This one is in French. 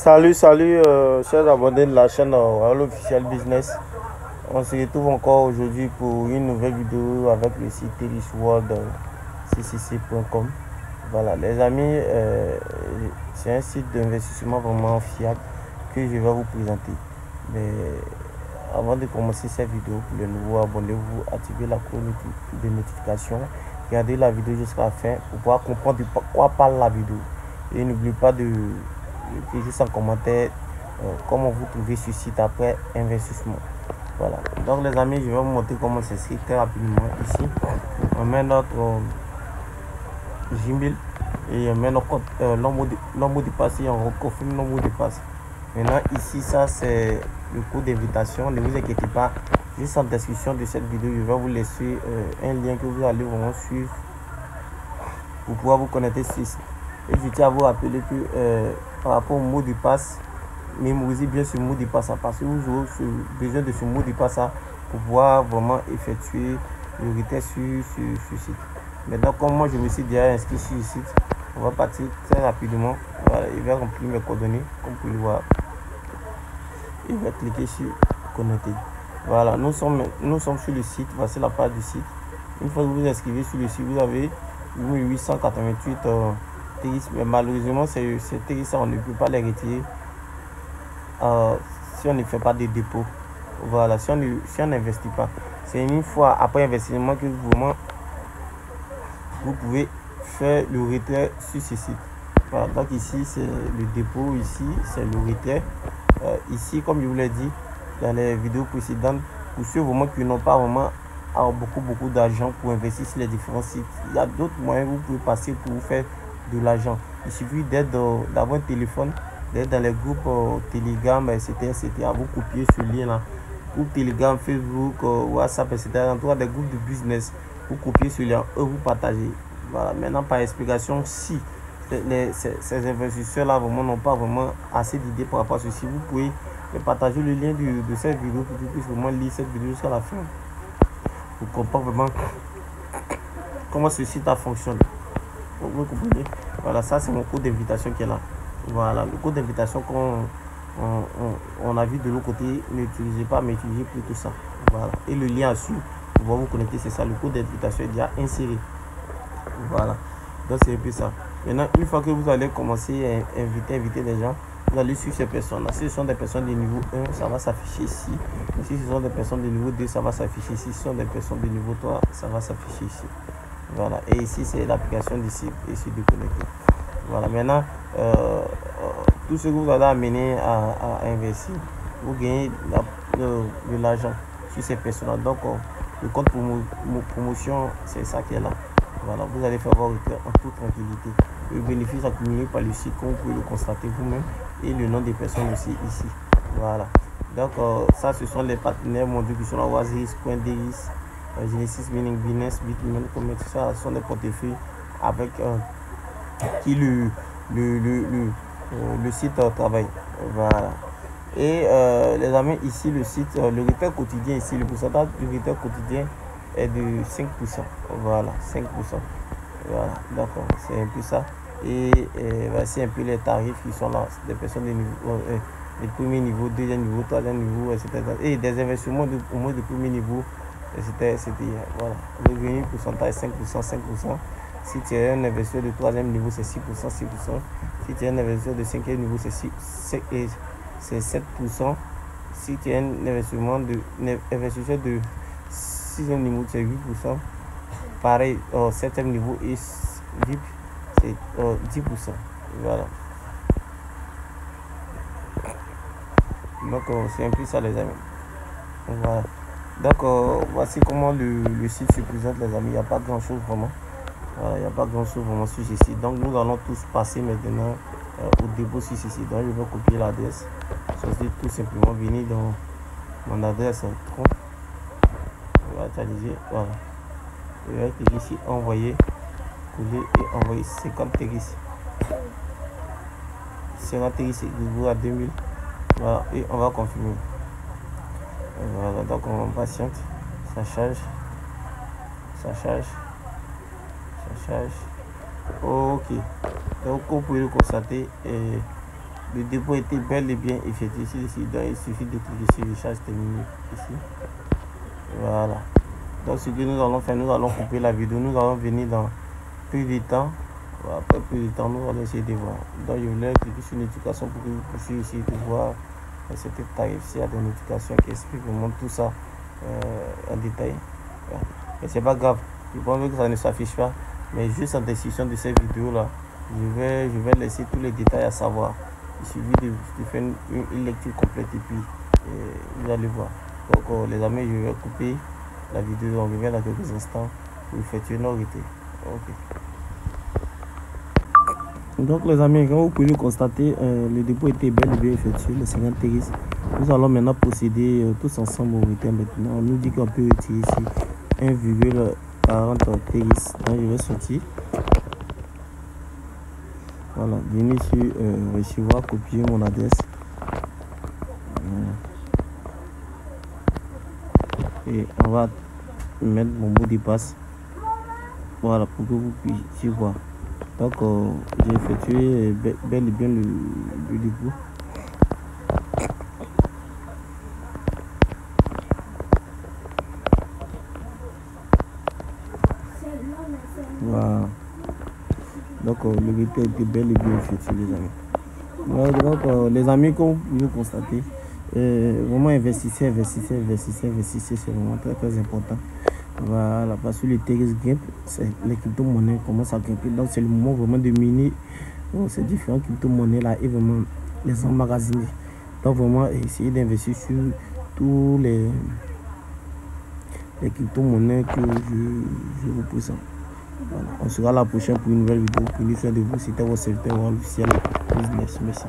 Salut, chers abonnés de la chaîne Royal Officiel Business. On se retrouve encore aujourd'hui pour une nouvelle vidéo avec le site terrisworld.ccc.com. Voilà, les amis, c'est un site d'investissement vraiment fiable que je vais vous présenter. Mais avant de commencer cette vidéo, pour les nouveaux, abonnez-vous, activez la cloche de notification, regardez la vidéo jusqu'à la fin pour pouvoir comprendre de quoi parle la vidéo. Et n'oubliez pas de juste en commentaire comment vous trouvez ce site après investissement. Voilà, donc les amis, je vais vous montrer comment s'inscrire très rapidement. Ici on met notre Gmail et on met notre nombre de passe et on reconfirme le nombre de passe. Maintenant ici, ça c'est le code d'invitation. Ne vous inquiétez pas, juste en description de cette vidéo je vais vous laisser un lien que vous allez vraiment suivre pour pouvoir vous connecter sur ce site. Et je tiens à vous rappeler que par rapport au mot de passe, mémorisez bien ce mot de passe parce que vous aurez besoin de ce mot de passe pour pouvoir vraiment effectuer le retrait sur ce site. Maintenant, comme moi je me suis déjà inscrit sur le site, on va partir très rapidement. Voilà, il va remplir mes coordonnées comme vous pouvez le voir. Il va cliquer sur connecter. Voilà, nous sommes sur le site. Voici la page du site. Une fois que vous vous inscrivez sur le site, vous avez 888 TRIS, mais malheureusement ces TRIS on ne peut pas les retirer si on ne fait pas de dépôt. Voilà, si on n'investit pas. C'est une fois après investissement que vous pouvez faire le retrait sur ce site. Voilà, donc ici c'est le dépôt, ici c'est le retrait. Ici, comme je vous l'ai dit dans les vidéos précédentes, pour ceux vraiment qui n'ont pas vraiment beaucoup d'argent pour investir sur les différents sites, il y a d'autres moyens que vous pouvez passer pour vous faire de l'argent. Il suffit d'avoir un téléphone, d'être dans les groupes Telegram, etc. Vous copiez ce lien là, groupe Telegram, Facebook, WhatsApp, etc. En tout cas des groupes de business, vous copiez ce lien et vous partagez. Voilà, maintenant par explication, si ces investisseurs là vraiment n'ont pas vraiment assez d'idées par rapport à ceci, vous pouvez partager le lien de cette vidéo pour que vous puissiez vraiment lire cette vidéo jusqu'à la fin pour comprendre vraiment comment ce site fonctionne. Vous comprenez? Voilà, ça c'est mon code d'invitation qui est là. Voilà, le code d'invitation qu'on a vu de l'autre côté, n'utilisez pas, mais utilisez plutôt ça. Voilà, et le lien à suivre pour vous connecter, c'est ça. Le code d'invitation est déjà inséré. Voilà, donc c'est un peu ça. Maintenant, une fois que vous allez commencer à inviter des gens, vous allez suivre ces personnes là. Si ce sont des personnes de niveau 1, ça va s'afficher ici. Si ce sont des personnes de niveau 2, ça va s'afficher ici. Si ce sont des personnes de niveau 3, ça va s'afficher ici. Voilà, et ici c'est l'application d'ici et c'est de connecter. Voilà, maintenant tout ce que vous allez amener à investir, vous gagnez de l'argent sur ces personnes. Donc le compte promotion, c'est ça qui est là. Voilà, vous allez faire vos retraits en toute tranquillité. Le bénéfice accumulé par le site, comme vous pouvez le constater vous-même, et le nom des personnes aussi ici. Voilà, donc ça ce sont les partenaires mondiaux qui sont là. Oasis, Coinderis, Genesis Mining, Binance, Bitcoin, comme tout ça, sont des portefeuilles avec qui le site travaille. Voilà. Et les amis, ici le site, le retrait quotidien, ici le pourcentage du retrait quotidien est de 5%. Voilà, 5%. Voilà, d'accord, c'est un peu ça. Et voici un peu les tarifs qui sont là, des personnes de niveau, de premier niveau, deuxième niveau, troisième niveau, etc. Et des investissements au moins de premier niveau. C'était voilà, le revenu pourcentage 5%. Si tu es un investisseur de troisième niveau, c'est 6%. Si tu es un investisseur de cinquième niveau, c'est 7%. Si tu es un investisseur de sixième niveau, c'est 8%. Pareil, au septième niveau et VIP, c'est 10%. Voilà. Donc c'est un peu ça les amis. Voilà. Donc voici comment le site se présente les amis. Il n'y a pas grand chose vraiment. Voilà, il n'y a pas grand chose vraiment sur ce site. Donc nous allons tous passer maintenant au dépôt sur ce site. Donc je vais copier l'adresse. C'est tout simplement venir dans mon adresse Tron. On va actualiser. Voilà. Je vais cliquer ici, envoyer, coller et envoyer 50 TRIS. 50 TRIS équivaut à 2000. Voilà, et on va confirmer. Voilà, donc on patiente, ça charge. Ok, donc vous pouvez le constater, le dépôt était bel et bien effectué ici. Donc il suffit de cliquer sur recharge terminé ici. Voilà. Donc ce que nous allons faire, nous allons couper la vidéo. Nous allons venir dans plus de temps. Après plus de temps, nous allons essayer de voir. Donc je voulais cliquer sur notification pour que vous puissiez essayer de voir cette tarif. Il y a des notifications qui expliquent vraiment tout ça en détail. Voilà. Mais c'est pas grave. Je pense que ça ne s'affiche pas. Mais juste en description de cette vidéo là, je vais laisser tous les détails à savoir. Il suffit de faire une lecture complète et puis vous allez voir. Donc les amis, je vais couper la vidéo. On revient dans quelques instants pour effectuer nos retraits. Ok. Donc les amis, comme vous pouvez le constater, le dépôt était bel et bien effectué, les 50 TRX. Nous allons maintenant procéder tous ensemble au retrait. Maintenant, on nous dit qu'on peut retirer ici 1,40 TRX. Donc je vais sortir. Voilà, venir sur recevoir, copier mon adresse. Et on va mettre mon mot de passe. Voilà, pour que vous puissiez voir. Donc j'ai effectué bel et bien le dépôt. Voilà. Donc le retrait était bel et bien effectué, les amis. Donc les amis, comme vous pouvez constater, vraiment investissez, c'est vraiment très important. Voilà, parce que le TRX grimpe, les crypto-monnaies commencent à grimper. Donc c'est le moment vraiment de miner ces différentes crypto-monnaies là et vraiment les emmagasiner. Donc vraiment essayer d'investir sur tous les crypto-monnaies que je vous présente. Voilà. On sera la prochaine pour une nouvelle vidéo. Prenez soin de vous. C'était votre serviteur officiel Business. Merci.